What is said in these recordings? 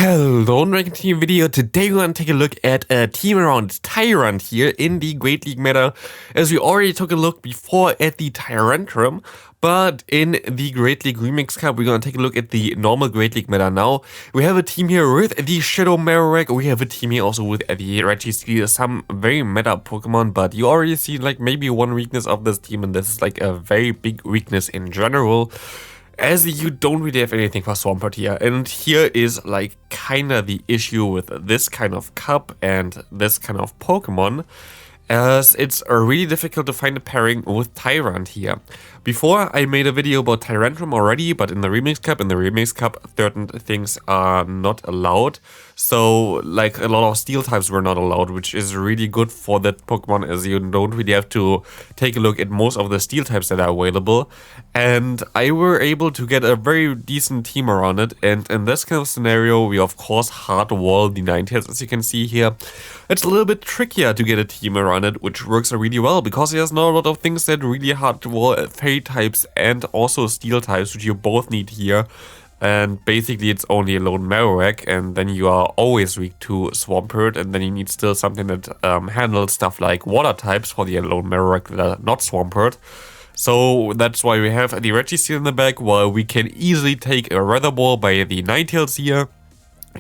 Hello, Dragon Team video. Today we're going to take a look at a team around Tyrunt here in the Great League meta, as we already took a look before at the Tyrantrum, but in the Great League Remix Cup we're going to take a look at the normal Great League meta now. We have a team here with the Shadow Marowak, we have a team here also with the Registeel, some very meta Pokemon, but you already see like maybe one weakness of this team, and this is like a very big weakness in general, as you don't really have anything for Swampert here. And here is like kinda the issue with this kind of cup and this kind of Pokemon, as it's really difficult to find a pairing with Tyrunt here. Before I made a video about Tyrantrum already, but in the Remix Cup, certain things are not allowed. So like a lot of steel types were not allowed, which is really good for that Pokemon, as you don't really have to take a look at most of the steel types that are available. And I were able to get a very decent team around it, and in this kind of scenario we of course hard wall the Ninetales, as you can see here. It's a little bit trickier to get a team around it, which works really well because there's not a lot of things that really hard wall fairy types and also steel types, which you both need here. And basically it's only a lone Marowak, and then you are always weak to Swampert, and then you need still something that handles stuff like water types for the lone Marowak that are not Swampert. So that's why we have the Registeel in the back, while we can easily take a Weather Ball by the Ninetales here.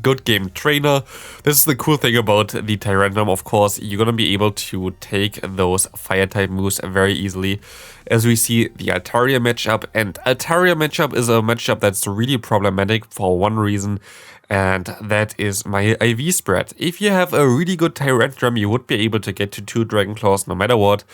Good game trainer. This is the cool thing about the Tyrantrum, of course. You're gonna be able to take those fire type moves very easily, as we see the Altaria matchup. And Altaria matchup is a matchup that's really problematic for one reason, and that is my IV spread. If you have a really good Tyrantrum, you would be able to get to 2 Dragon Claws no matter what.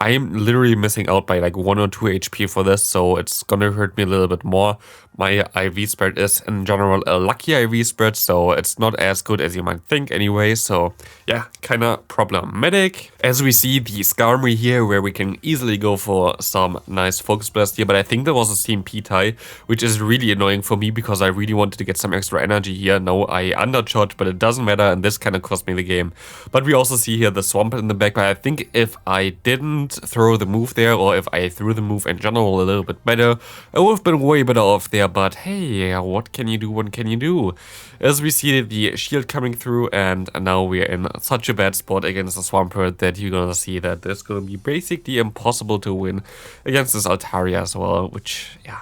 I am literally missing out by like 1 or 2 HP for this, so it's gonna hurt me a little bit more. My IV spread is in general a lucky IV spread, so it's not as good as you might think anyway, so yeah, kinda problematic. As we see the Skarmory here, where we can easily go for some nice Focus Blast here, but I think there was a CMP tie, which is really annoying for me because I really wanted to get some extra energy here. No, I undershot, but it doesn't matter, and this kinda cost me the game. But we also see here the Swampert in the back, but I think if I didn't throw the move there, or if I threw the move in general a little bit better, I would have been way better off there. But hey, what can you do, what can you do? As we see the shield coming through, and now we're in such a bad spot against the Swampert that you're gonna see that it's gonna be basically impossible to win against this Altaria as well, which, yeah,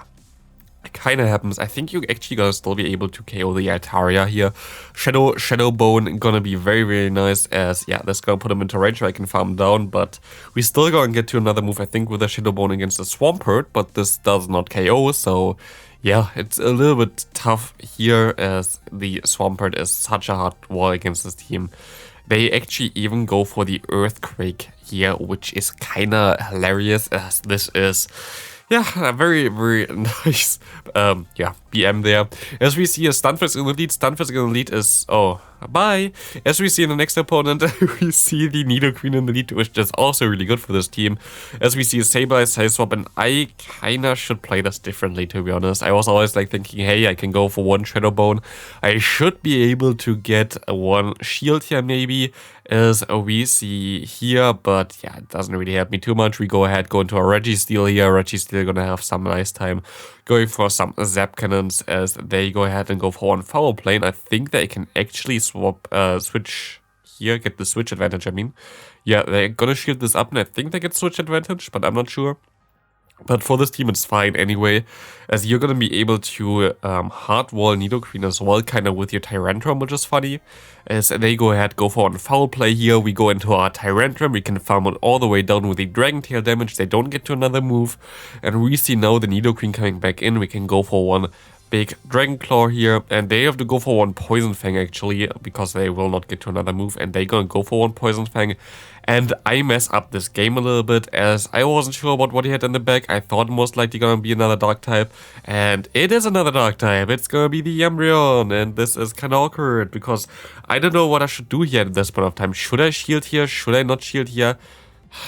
kind of happens. I think you're actually gonna still be able to KO the Altaria here. Shadow Bone gonna be very, very nice, as yeah, that's gonna put him into range where I can farm him down, but we still gonna get to another move, I think, with a Shadow Bone against the Swampert, but this does not KO, so yeah, it's a little bit tough here, as the Swampert is such a hard wall against this team. They actually even go for the Earthquake here, which is kinda hilarious, as this is, yeah, a very, very nice, yeah, BM there. As we see a Stunfisk in the lead, Stunfisk in the lead is, oh, bye. As we see in the next opponent, we see the Nidoqueen in the lead, which is also really good for this team. As we see a Sableye, Sideswap, and I kinda should play this differently, to be honest. I was always like thinking, hey, I can go for 1 Shadow Bone. I should be able to get 1 shield here maybe, as we see here, but yeah, it doesn't really help me too much. We go ahead, go into a Registeel here. Registeel gonna have some nice time going for some Zap Cannons, as they go ahead and go for 1 Foul Plane. I think they can actually switch here, get the switch advantage, I mean. Yeah, they're gonna shield this up, and I think they get switch advantage, but I'm not sure. But for this team it's fine anyway, as you're gonna be able to hard wall Nidoqueen as well, kind of with your Tyrantrum, which is funny. As they go ahead, go for 1 foul play here, we go into our Tyrantrum, we can farm it all the way down with the Dragon Tail damage, they don't get to another move. And we see now the Nidoqueen coming back in, we can go for 1 big Dragon Claw here, and they have to go for 1 Poison Fang actually, because they will not get to another move, and they gonna go for 1 Poison Fang. And I mess up this game a little bit, as I wasn't sure about what he had in the back. I thought most likely gonna be another Dark type, and it is another Dark type. It's gonna be the Umbreon, and this is kinda awkward, because I don't know what I should do here at this point of time. Should I shield here? Should I not shield here?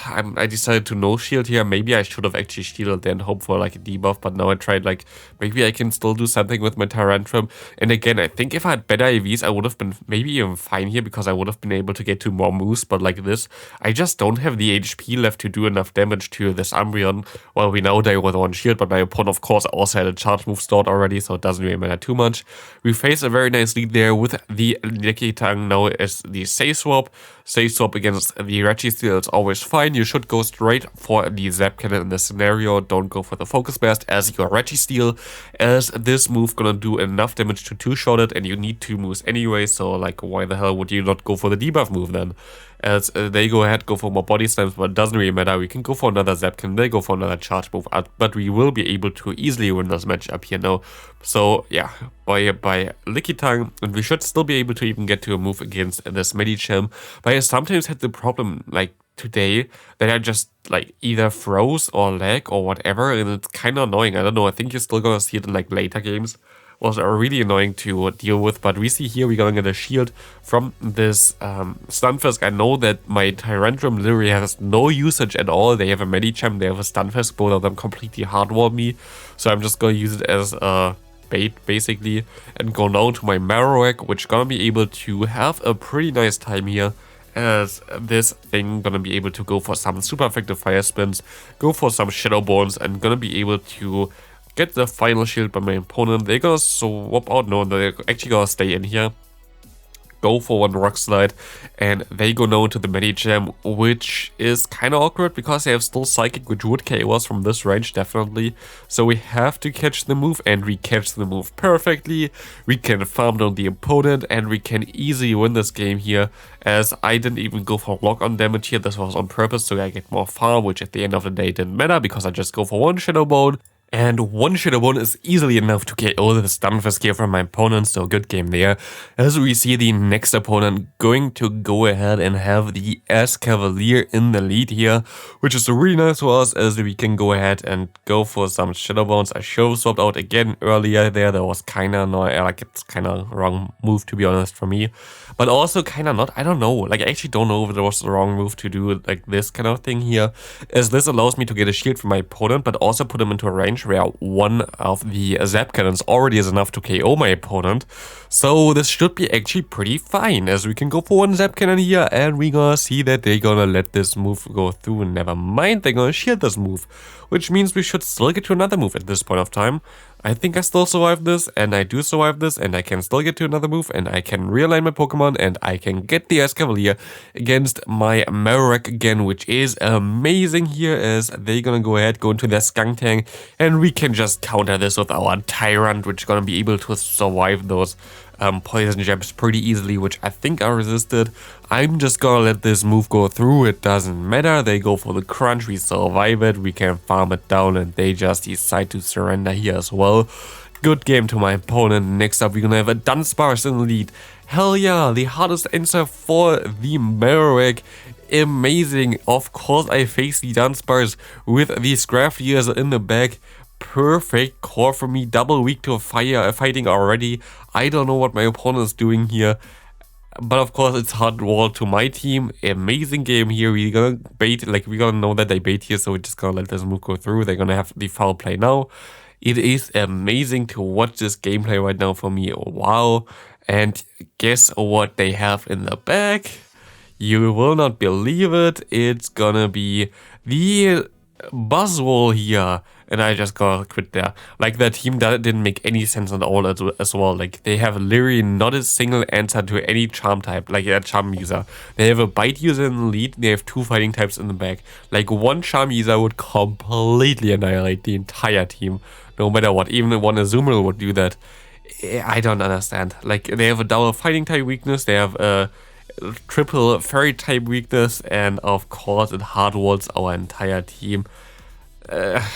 I decided to no shield here. Maybe I should have actually shielded then, hope for like a debuff, but now I tried like, maybe I can still do something with my Tyrantrum. And again, I think if I had better AVs, I would have been maybe even fine here, because I would have been able to get to more moves, but like this, I just don't have the HP left to do enough damage to this Umbreon. Well, we know they were on shield, but my opponent, of course, also had a charge move stored already, so it doesn't really matter too much. We face a very nice lead there with the Lickitung now as the Say Swap. Say Swap against the Registeel is always fine. You should go straight for the Zap Cannon in this scenario. Don't go for the Focus Blast as your Registeel, as this move gonna do enough damage to two-shot it, and you need two moves anyway, so like why the hell would you not go for the debuff move then? As they go ahead, go for more body slams, but it doesn't really matter. We can go for another Zap Cannon, they go for another charge move, but we will be able to easily win this match up here now. So yeah, by Lickitung, and we should still be able to even get to a move against this Medicham. But I sometimes had the problem, like today, that I just like either froze or lag or whatever, and it's kind of annoying. I don't know, I think you're still gonna see it in like later games. Was really annoying to deal with, but we see here we're gonna get a shield from this Stunfisk. I know that my Tyrantrum literally has no usage at all. They have a Medicham, they have a Stunfisk, both of them completely hardwall me, so I'm just gonna use it as a bait basically, and go now to my Marowak, which gonna be able to have a pretty nice time here, as this thing gonna be able to go for some super effective fire spins, go for some Shadow Bones, and gonna be able to get the final shield by my opponent. They're gonna swap out, no, they're actually gonna stay in here, go for one Rock Slide, and they go now to the Medicham, which is kind of awkward because they have still Psychic, which would KO us from this range definitely. So we have to catch the move, and we catch the move perfectly. We can farm down the opponent, and we can easily win this game here, as I didn't even go for lock-on damage here. This was on purpose so I get more farm, which at the end of the day didn't matter because I just go for one Shadow Bone. And one Shadow Bone is easily enough to KO the Stunfisk here from my opponent, so good game there. As we see the next opponent going to go ahead and have the Escavalier in the lead here, which is really nice for us, as we can go ahead and go for some Shadow Bones. I should have swapped out again earlier there. That was kind of like, it's kind of wrong move to be honest for me, but also kind of not. I don't know, like I actually don't know if it was the wrong move to do like this kind of thing here, as this allows me to get a shield from my opponent, but also put him into a range where one of the Zap Cannons already is enough to KO my opponent. So this should be actually pretty fine, as we can go for one Zap Cannon here, and we gonna see that they're gonna let this move go through, and never mind, they're gonna shield this move, which means we should still get to another move at this point of time. I think I still survive this, and I do survive this, and I can still get to another move, and I can realign my Pokemon, and I can get the Escavalier against my Marowak again, which is amazing here, as they're gonna go ahead, go into their Skuntank, and we can just counter this with our Tyrunt, which is gonna be able to survive those poison gems pretty easily, which I think I resisted. I'm just gonna let this move go through, it doesn't matter. They go for the crunch, we survive it, we can farm it down, and they just decide to surrender here as well. Good game to my opponent. Next up, we're gonna have a Dunsparce in the lead. Hell yeah, the hardest answer for the Marowak. Amazing. Of course, I face the Dunsparce with the Scraftiers in the back. Perfect core for me, double weak to fire fighting already. I don't know what my opponent is doing here, but of course it's hard wall to my team. Amazing game here. We're gonna bait, like we're gonna know that they bait here, so we're just gonna let this move go through. They're gonna have the foul play now. It is amazing to watch this gameplay right now for me. Wow. And guess what they have in the back? You will not believe it. It's gonna be the Buzzwole here, and I just gotta quit there. Like, that team that didn't make any sense at all as well. Like, they have literally not a single answer to any charm type, like a charm user. They have a bite user in the lead, they have two fighting types in the back. Like, one charm user would completely annihilate the entire team, no matter what. Even one Azumarill would do that. I don't understand. Like, they have a double fighting type weakness, they have a triple fairy type weakness, and of course it hardwalls our entire team. Yeah,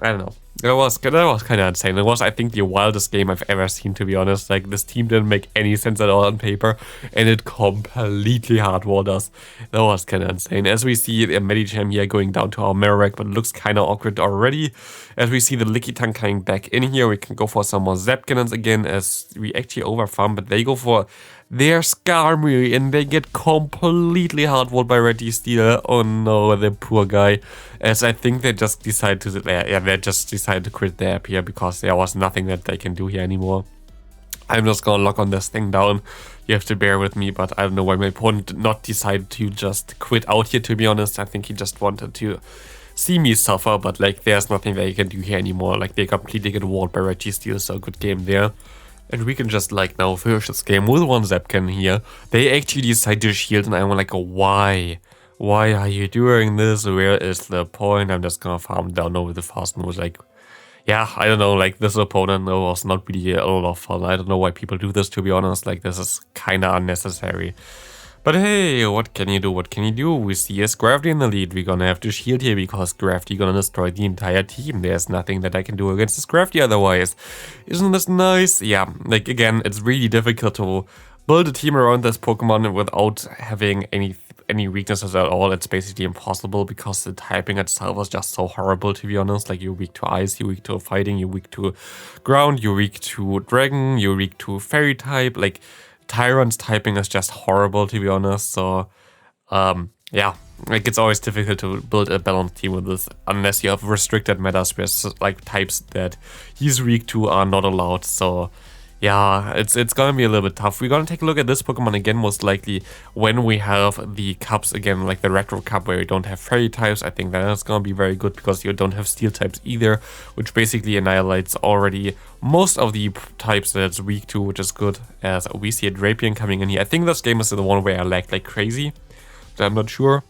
I don't know. That was kind of insane. It was, I think, the wildest game I've ever seen, to be honest. Like, this team didn't make any sense at all on paper, and it completely hardwalled us. That was kind of insane. As we see the Medicham here going down to our Marowak, but it looks kind of awkward already. As we see the Lickitung coming back in here, we can go for some more Zap Cannons again, as we actually overfarm, but they go for their Skarmory, and they get completely hardwalled by Registeel. Oh no, the poor guy. As I think they just decided to, they just decided to quit the app here because there was nothing that they can do here anymore. I'm just gonna lock on this thing down. You have to bear with me, but I don't know why my opponent did not decide to just quit out here, to be honest. I think he just wanted to see me suffer, but like there's nothing they can do here anymore. Like they completely get walled by Registeel, so good game there. And we can just like now finish this game with one Zapcan here. They actually decide to shield, and I'm like, why? Why are you doing this? Where is the point? I'm just gonna farm down over the fast moves. Like, yeah, I don't know, like this opponent was not really a lot of fun. I don't know why people do this, to be honest. Like, this is kinda unnecessary. But hey, what can you do? What can you do? We see a Scrafty in the lead. We're gonna have to shield here because Scrafty gonna destroy the entire team. There's nothing that I can do against the Scrafty otherwise. Isn't this nice? Yeah, like again, it's really difficult to build a team around this Pokemon without having any weaknesses at all. It's basically impossible because the typing itself is just so horrible, to be honest. Like, you're weak to ice, you're weak to fighting, you're weak to ground, you're weak to dragon, you're weak to fairy type. Like, Tyrunt's typing is just horrible, to be honest. So, yeah, like it's always difficult to build a balanced team with this unless you have restricted metas where like types that he's weak to are not allowed. So, yeah, it's gonna be a little bit tough. We're gonna take a look at this Pokemon again, most likely when we have the cups again, like the Retro Cup where you don't have fairy types. I think that is gonna be very good because you don't have steel types either, which basically annihilates already most of the types that it's weak to, which is good. As we see a Drapion coming in here. I think this game is the one where I lagged like crazy, but I'm not sure.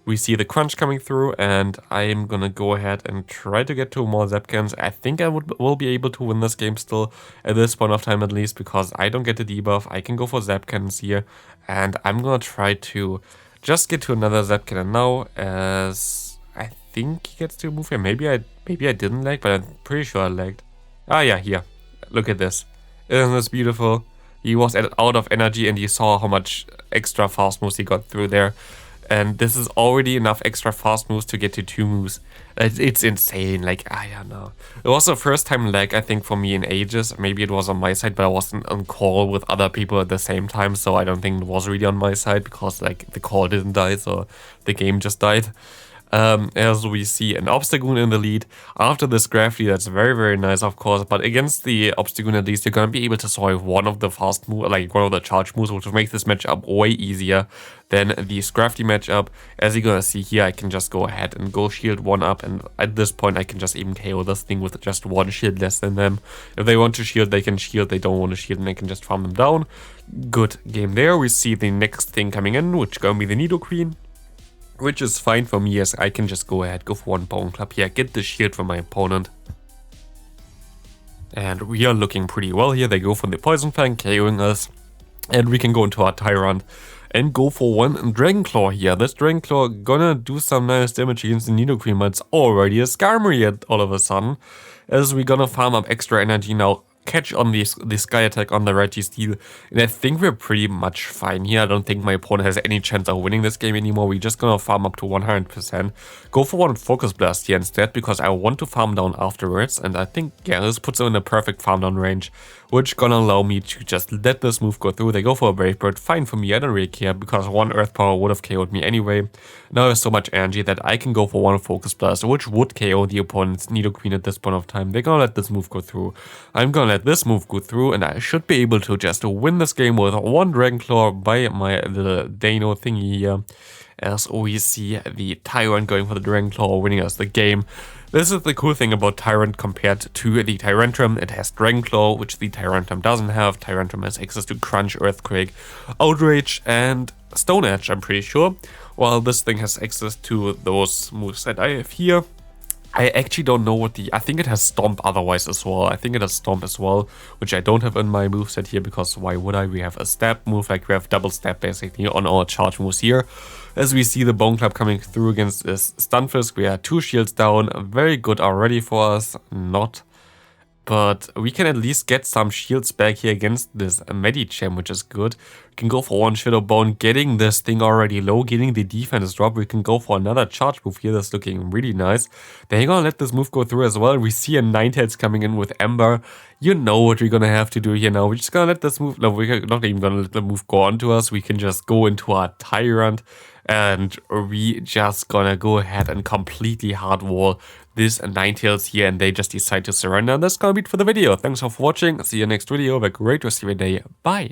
We see the crunch coming through, and I'm gonna go ahead and try to get 2 more Zapcans. I think I will be able to win this game still, at this point of time at least, because I don't get the debuff. I can go for Zapcans here, and I'm gonna try to just get to another Zapcan now, as I think he gets to move here. Maybe I didn't lag, but I'm pretty sure I lagged. Ah yeah, here. Look at this. Isn't this beautiful? He was out of energy, and you saw how much extra fast moves he got through there. And this is already enough extra fast moves to get to 2 moves. It's insane, like, I don't know. It was the first time lag, I think, for me in ages. Maybe it was on my side, but I wasn't on call with other people at the same time, so I don't think it was really on my side, because, like, the call didn't die, so the game just died. As we see an Obstagoon in the lead. After this Scrafty, that's very, very nice, of course. But against the Obstagoon, at least, you're going to be able to survive one of the fast moves, like one of the charge moves, which will make this matchup way easier than the Scrafty matchup. As you're going to see here, I can just go ahead and go shield 1 up. And at this point, I can just even KO this thing with just 1 shield less than them. If they want to shield, they can shield. They don't want to shield, and I can just farm them down. Good game there. We see the next thing coming in, which is going to be the Nidoqueen, which is fine for me, as I can just go ahead, go for 1 Bone Club here, get the shield from my opponent. And we are looking pretty well here. They go for the Poison Fang, KOing us. And we can go into our Tyrunt and go for 1 Dragon Claw here. This Dragon Claw gonna do some nice damage against the Nidoqueen, but it's already a Skarmory all of a sudden. As we're gonna farm up extra energy now, catch on the Sky Attack on the Registeel, and I think we're pretty much fine here. I don't think my opponent has any chance of winning this game anymore. We're just gonna farm up to 100%. Go for 1 Focus Blast here instead, because I want to farm down afterwards, and I think, yeah, this puts them in a perfect farm down range, which gonna allow me to just let this move go through. They go for a Brave Bird, fine for me, I don't really care, because 1 Earth Power would have KO'd me anyway. Now I have so much energy that I can go for 1 Focus Blast, which would KO the opponent's Nidoqueen at this point of time. They're gonna let this move go through. I'm gonna let this move go through, and I should be able to just win this game with 1 Dragon Claw by my little Dano thingy here. As we see the Tyrunt going for the Dragon Claw, winning us the game. This is the cool thing about Tyrunt compared to the Tyrantrum. It has Dragon Claw, which the Tyrantrum doesn't have. Tyrantrum has access to Crunch, Earthquake, Outrage, and Stone Edge, I'm pretty sure. While this thing has access to those moves that I have here. I actually don't know what I think it has Stomp otherwise as well. I think it has Stomp as well, which I don't have in my moveset here, because why would I? We have a Step move, like we have double Step basically on our charge moves here. As we see the Bone Club coming through against this Stunfisk, we are 2 shields down, very good already for us, not. But we can at least get some shields back here against this Medicham, which is good. We can go for one Shadow Bone, getting this thing already low, getting the defense drop. We can go for another charge move here that's looking really nice. They're gonna let this move go through as well. We see a Ninetales coming in with Ember. You know what we're gonna have to do here now. We're just gonna let this move, no, we're not even gonna let the move go on to us. We can just go into our Tyrunt, and we just gonna go ahead and completely hard wall this Ninetales here, and they just decide to surrender. And that's gonna be it for the video. Thanks for watching. See you next video. Have a great rest of your day. Bye.